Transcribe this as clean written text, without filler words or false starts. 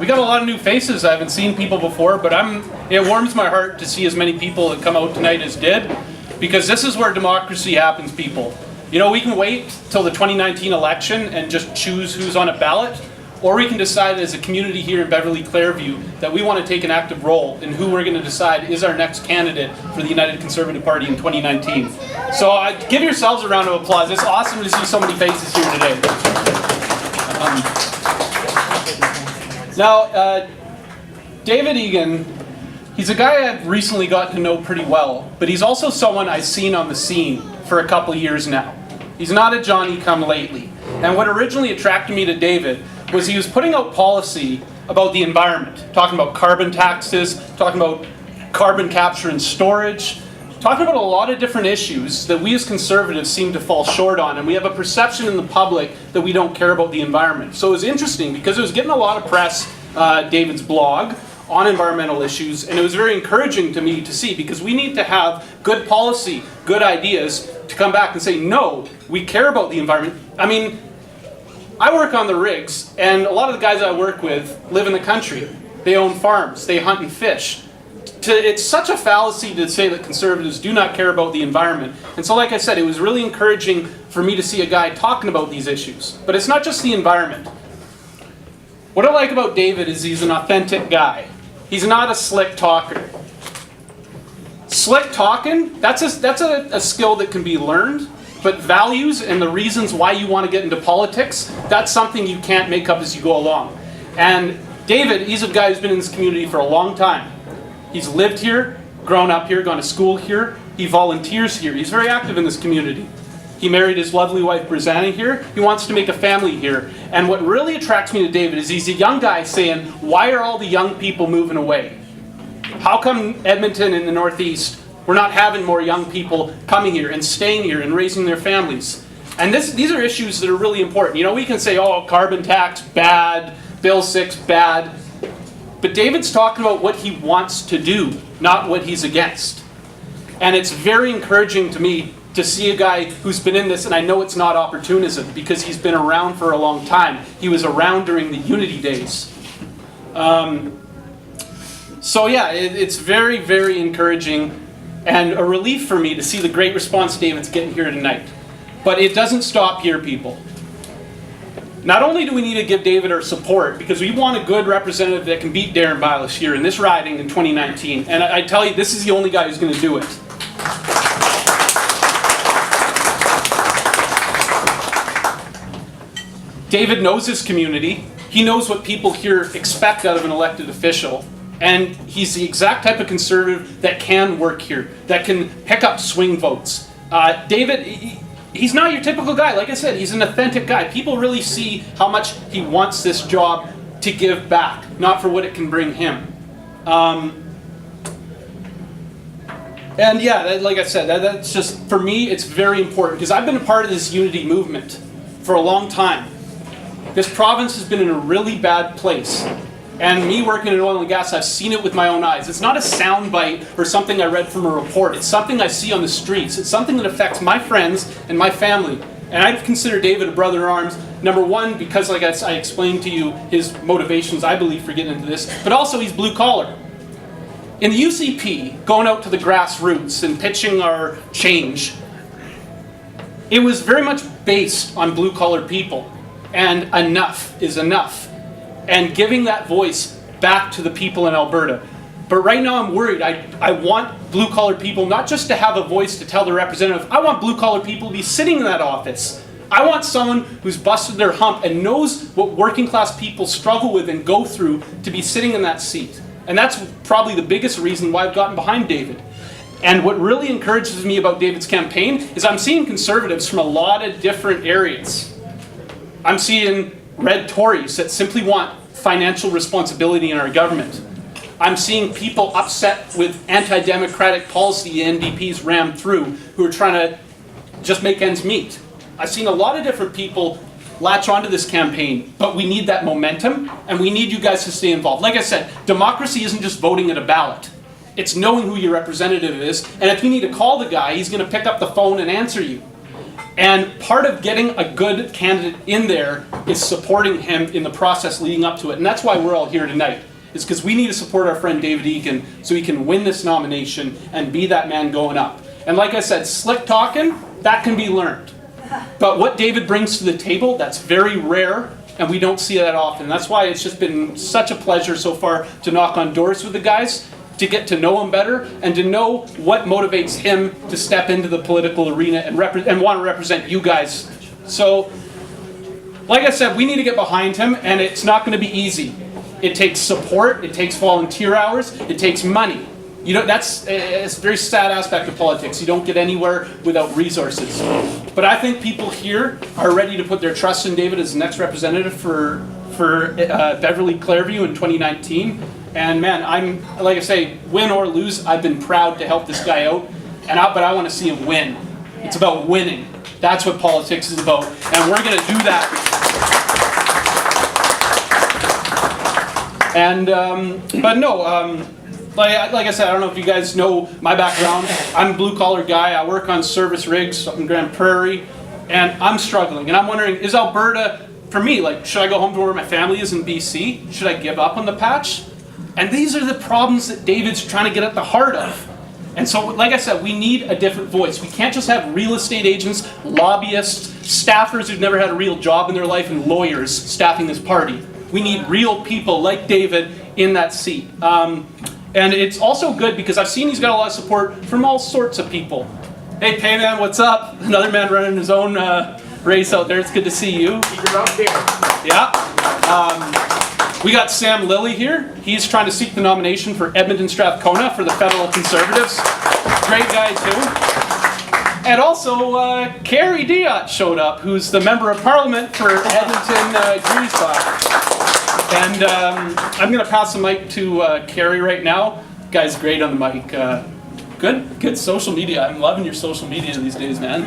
We got a lot of new faces. I haven't seen people before, but it warms my heart to see as many people that come out tonight as did, because this is where democracy happens, people. You know, we can wait till the 2019 election and just choose who's on a ballot, or we can decide as a community here in Beverly-Clareview that we want to take an active role in who we're going to decide is our next candidate for the United Conservative Party in 2019. So give yourselves a round of applause. It's awesome to see so many faces here today. Now, David Egan, he's a guy I've recently got to know pretty well, but he's also someone I've seen on the scene for a couple years now. He's not a Johnny-come-lately. And what originally attracted me to David was he was putting out policy about the environment, talking about carbon taxes, talking about carbon capture and storage, talking about a lot of different issues that we as conservatives seem to fall short on, and we have a perception in the public that we don't care about the environment. So it was interesting because it was getting a lot of press, David's blog, on environmental issues, and it was very encouraging to me to see, because we need to have good policy, good ideas to come back and say, no, we care about the environment. I mean, I work on the rigs, and a lot of the guys I work with live in the country. They own farms, they hunt and fish. It's such a fallacy to say that conservatives do not care about the environment. And so like I said, it was really encouraging for me to see a guy talking about these issues. But it's not just the environment. What I like about David is he's an authentic guy. He's not a slick talker. Slick talking, that's a skill that can be learned, but values and the reasons why you want to get into politics, that's something you can't make up as you go along. And David, he's a guy who's been in this community for a long time. He's lived here, grown up here, gone to school here. He volunteers here. He's very active in this community. He married his lovely wife, Brizanna, here. He wants to make a family here. And what really attracts me to David is he's a young guy saying, why are all the young people moving away? How come Edmonton in the Northeast, we're not having more young people coming here and staying here and raising their families? And these are issues that are really important. You know, we can say, oh, carbon tax, bad. Bill 6, bad. But David's talking about what he wants to do, not what he's against. And it's very encouraging to me to see a guy who's been in this, and I know it's not opportunism, because he's been around for a long time. He was around during the Unity days. So yeah, it's very, very encouraging and a relief for me to see the great response David's getting here tonight. But it doesn't stop here, people. Not only do we need to give David our support, because we want a good representative that can beat Darren Bylish here in this riding in 2019. And I tell you, this is the only guy who's going to do it. David knows his community. He knows what people here expect out of an elected official. And he's the exact type of conservative that can work here, that can pick up swing votes. David, he's not your typical guy. Like I said, he's an authentic guy. People really see how much he wants this job to give back, not for what it can bring him. And yeah, like I said, that's just, for me, it's very important, because I've been a part of this unity movement for a long time. This province has been in a really bad place. And me working in oil and gas, I've seen it with my own eyes. It's not a soundbite or something I read from a report. It's something I see on the streets. It's something that affects my friends and my family. And I consider David a brother in arms, number one, because like I explained to you, his motivations, I believe, for getting into this, but also he's blue collar. In the UCP, going out to the grassroots and pitching our change, it was very much based on blue collar people. And enough is enough. And giving that voice back to the people in Alberta. But right now I'm worried. I want blue-collar people not just to have a voice to tell their representative. I want blue-collar people to be sitting in that office. I want someone who's busted their hump and knows what working-class people struggle with and go through to be sitting in that seat. And that's probably the biggest reason why I've gotten behind David. And what really encourages me about David's campaign is I'm seeing conservatives from a lot of different areas. I'm seeing red Tories that simply want financial responsibility in our government. I'm seeing people upset with anti-democratic policy the NDP's rammed through, who are trying to just make ends meet. I've seen a lot of different people latch onto this campaign, but we need that momentum, and we need you guys to stay involved. Like I said, democracy isn't just voting at a ballot. It's knowing who your representative is, and if you need to call the guy, he's going to pick up the phone and answer you. And part of getting a good candidate in there is supporting him in the process leading up to it. And that's why we're all here tonight. It's because we need to support our friend David Egan so he can win this nomination and be that man going up. And like I said, slick talking, that can be learned. But what David brings to the table, that's very rare, and we don't see that often. That's why it's just been such a pleasure so far to knock on doors with the guys, to get to know him better, and to know what motivates him to step into the political arena and want to represent you guys. So, like I said, we need to get behind him, and it's not going to be easy. It takes support, it takes volunteer hours, it takes money. It's a very sad aspect of politics. You don't get anywhere without resources. But I think people here are ready to put their trust in David as the next representative for Beverly Clairview in 2019. And man, like I say, win or lose, I've been proud to help this guy out. But I want to see him win. It's about winning. That's what politics is about. And we're going to do that. And, like I said, I don't know if you guys know my background. I'm a blue-collar guy. I work on service rigs up in Grand Prairie, and I'm struggling. And I'm wondering, is Alberta, for me, should I go home to where my family is in BC? Should I give up on the patch? And these are the problems that David's trying to get at the heart of. And so, like I said, we need a different voice. We can't just have real estate agents, lobbyists, staffers who've never had a real job in their life, and lawyers staffing this party. We need real people like David in that seat. And it's also good because I've seen he's got a lot of support from all sorts of people. Hey, Payman, what's up? Another man running his own race out there. It's good to see you. Keep it up here. Yeah. We got Sam Lilly here. He's trying to seek the nomination for Edmonton Strathcona for the Federal Conservatives. Great guy, too. And also, Carrie Diot showed up, who's the Member of Parliament for Edmonton Griesbach. And I'm going to pass the mic to Carrie right now. Guy's great on the mic. Good social media. I'm loving your social media these days, man.